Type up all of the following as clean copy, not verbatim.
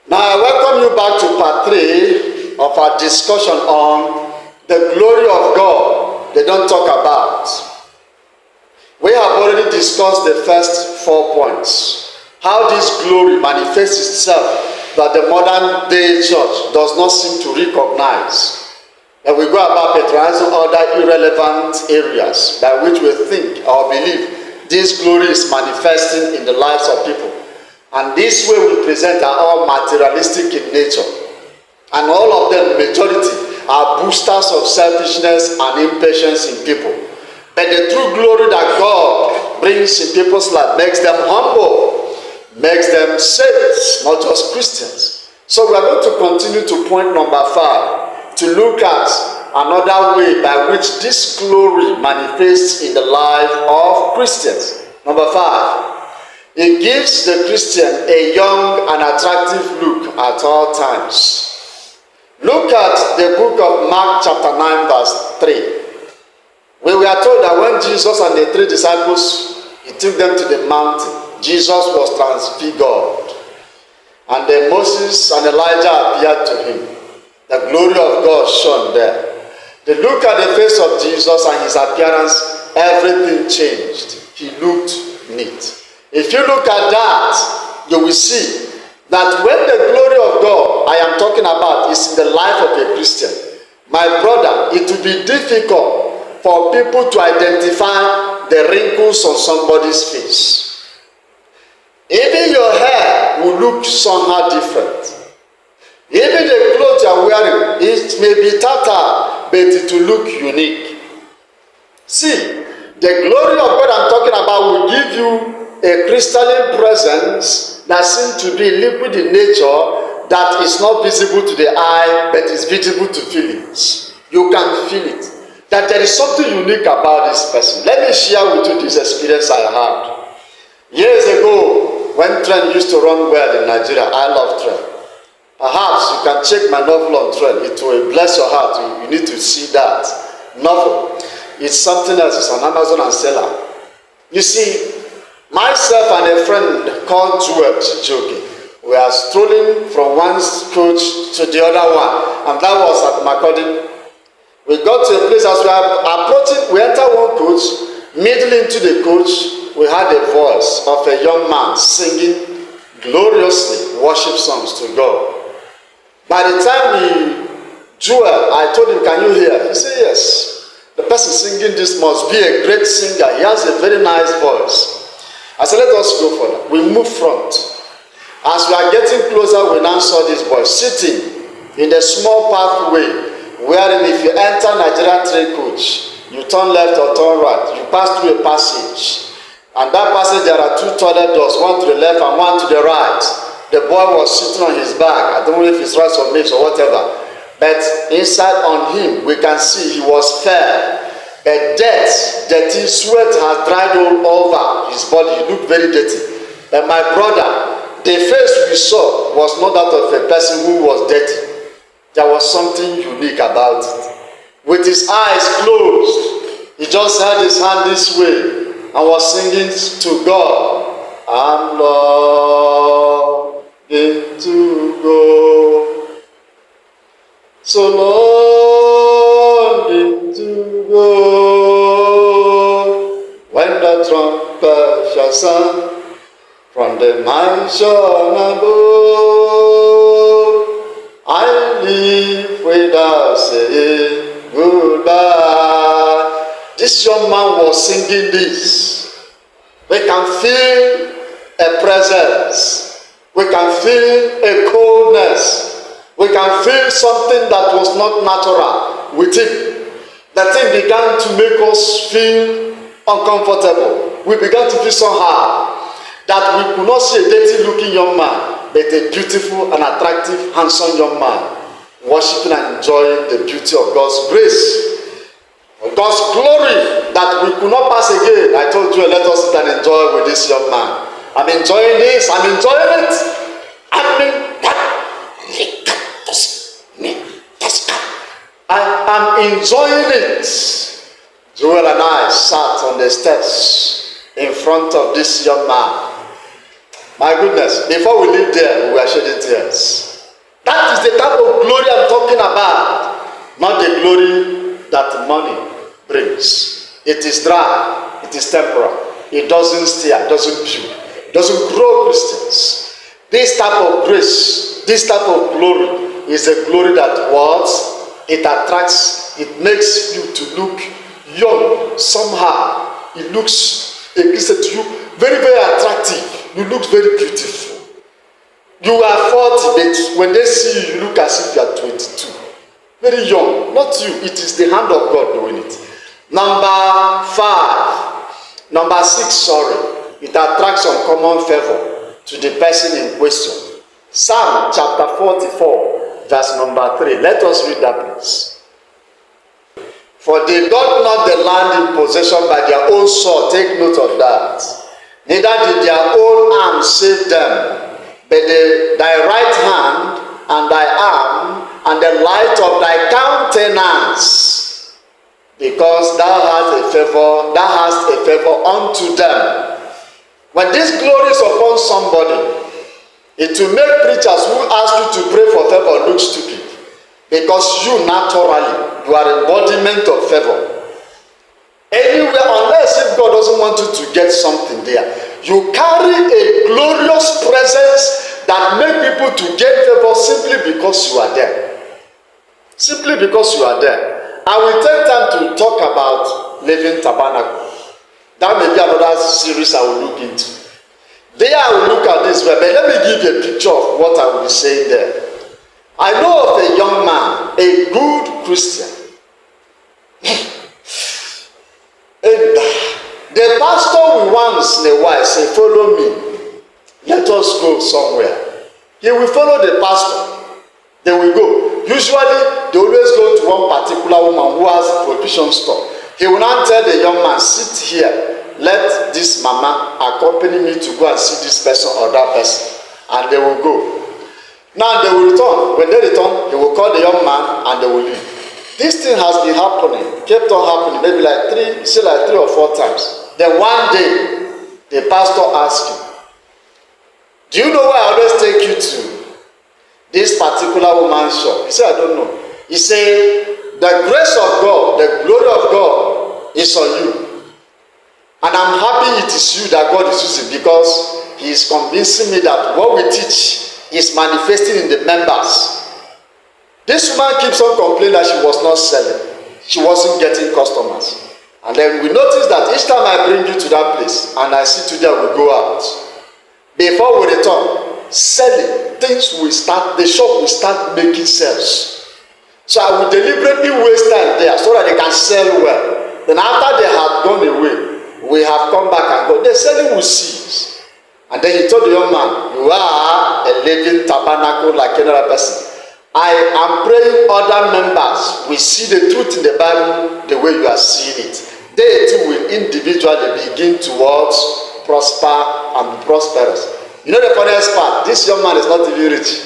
Now I welcome you back to part 3 of our discussion on the glory of God they don't talk about. We have already discussed the first 4 points. How this glory manifests itself that the modern day church does not seem to recognize. And we go about patronizing other irrelevant areas by which we think or believe this glory is manifesting in the lives of people. And this way we present are all materialistic in nature. And all of them, majority, are boosters of selfishness and impatience in people. But the true glory that God brings in people's life makes them humble, makes them saints, not just Christians. So we are going to continue to point number 5, to look at another way by which this glory manifests in the life of Christians. Number 5. It gives the Christian a young and attractive look at all times. Look at the book of Mark chapter 9 verse 3. Where we are told that when Jesus and the 3 disciples, he took them to the mountain, Jesus was transfigured. And then Moses and Elijah appeared to him. The glory of God shone there. They look at the face of Jesus and his appearance, everything changed. He looked neat. If you look at that, you will see that when the glory of God I am talking about is in the life of a Christian, my brother, it will be difficult for people to identify the wrinkles on somebody's face. Even your hair will look somehow different. Even the clothes you are wearing, it may be tattered, but it will look unique. See, the glory of God I'm talking about will give you a crystalline presence that seems to be liquid in nature, that is not visible to the eye but is visible to feelings. You can feel it, that there is something unique about this person. Let me share with you this experience I had. Years ago, when Trend used to run well in Nigeria, I love Trend. Perhaps you can check my novel on Trend. It will bless your heart. You need to see that novel. It's something else. It's on Amazon and seller. You see, myself and a friend called goer, we are strolling from one coach to the other one, and that was at Makurdi. We got to a place as we are approaching, we enter one coach, middle into the coach, we had a voice of a young man singing gloriously worship songs to God. By the time I told him, can you hear? He said, yes. The person singing this must be a great singer. He has a very nice voice. I said, let us go further. We move front. As we are getting closer, we now saw this boy sitting in a small pathway, wherein if you enter Nigerian train coach, you turn left or turn right, you pass through a passage. And that passage, there are 2 toilet doors, one to the left and one to the right. The boy was sitting on his back. I don't know if it's rice or maize or whatever. But inside on him, we can see he was fair. A dirty sweat has dried all over his body. He looked very dirty. And my brother, the face we saw was not that of a person who was dirty. There was something unique about it. With his eyes closed, he just held his hand this way and was singing to God. I'm longing to go, so longing to go, when the trumpet shall sound from the mansion above, I live without saying goodbye. This young man was singing this. We can feel a presence. We can feel a coldness. We can feel something that was not natural with him. The thing began to make us feel uncomfortable. We began to feel somehow that we could not see a dirty looking young man, but a beautiful and attractive, handsome young man, worshiping and enjoying the beauty of God's grace. God's glory that we could not pass again. I told you, let us sit and enjoy with this young man. I'm enjoying this. I'm enjoying it. I am enjoying it. Joel and I sat on the steps in front of this young man. My goodness, before we leave there, we were shedding tears. That is the type of glory I'm talking about. Not the glory that money brings. It is dry. It is temporal. It doesn't stay. It doesn't build. It doesn't grow Christians. This type of grace, this type of glory is a glory that what? It attracts, it makes you to look young somehow. It looks, a Christian to you, very, very attractive. You look very beautiful. You are 40, but when they see you, you look as if you are 22. Very young. Not you. It is the hand of God doing it. Number 6, sorry. It attracts uncommon favor to the person in question. Psalm chapter 44, verse number 3. Let us read that, please. For they got not the land in possession by their own sword. Take note of that. Neither did their own arm save them. But thy right hand and thy arm and the light of thy countenance, because thou hast a favor unto them. When this glory is upon somebody, it will make preachers who ask you to pray for favor look stupid, because you naturally, you are embodiment of favor. Anywhere, unless if God doesn't want you to get something there, you carry a glorious presence that make people to get favor simply because you are there. Simply because you are there. I will take time to talk about Living Tabernacle. That may be another series I will look into. There I will look at this, but let me give you a picture of what I will be saying there. I know of a young man, a good Christian. And the pastor will once in a while say, follow me. Let us go somewhere. He will follow the pastor. They will go. Usually, they always go to one particular woman who has a provision store. He will not tell the young man, sit here. Let this mama accompany me to go and see this person or that person. And they will go. Now they will return. When they return, he will call the young man and they will leave. This thing has been happening, kept on happening, maybe like 3 or 4 times. Then one day, the pastor asked him, do you know where I always take you to? This particular woman's shop. He said, I don't know. He said, the grace of God, the glory of God is on you. And I'm happy it is you that God is using, because he is convincing me that what we teach is manifesting in the members. This woman keeps on complaining that she was not selling. She wasn't getting customers. And then we notice that each time I bring you to that place and I see today we go out, before we return, selling, things will start, the shop will start making sales. So I will deliberately waste time there so that they can sell well. Then after they have gone away, we have come back and go, the selling will cease. And then he told the young man, you are a living tabernacle like any other person. I am praying other members will see the truth in the Bible the way you are seeing it. They too will individually begin towards prosper and be prosperous. You know the funniest part? This young man is not even rich.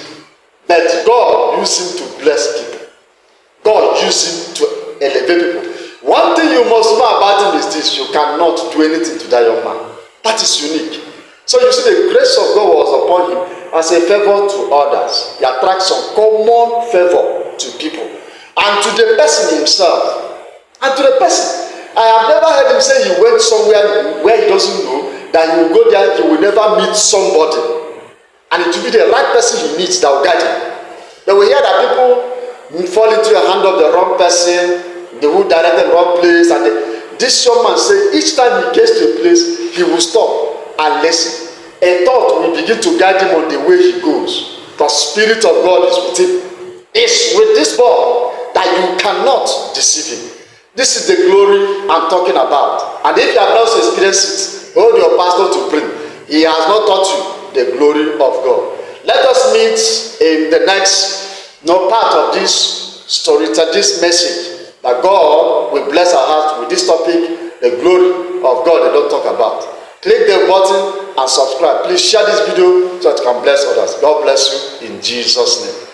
But God used him to bless people. God used him to elevate people. One thing you must know about him is this: you cannot do anything to that young man. That is unique. So you see, the grace of God was upon him as a favor to others. He attracts some common favor to people and to the person himself. And to the person, I have never heard him say he went somewhere where he doesn't know that he will go there, he will never meet somebody, and it will be the right person he meets that will guide him. They will hear that people fall into the hand of the wrong person, they will direct the wrong place, and this young man said each time he gets to a place, he will stop and listen. A thought will begin to guide him on the way he goes. The Spirit of God is with him. It's with this boy that you cannot deceive him. This is the glory I'm talking about. And if you have not experienced it, hold your pastor to bring. He has not taught you the glory of God. Let us meet in the next part of this story, this message, that God will bless our hearts with this topic, the glory of God they don't talk about. Click the button and subscribe. Please share this video so that it can bless others. God bless you in Jesus' name.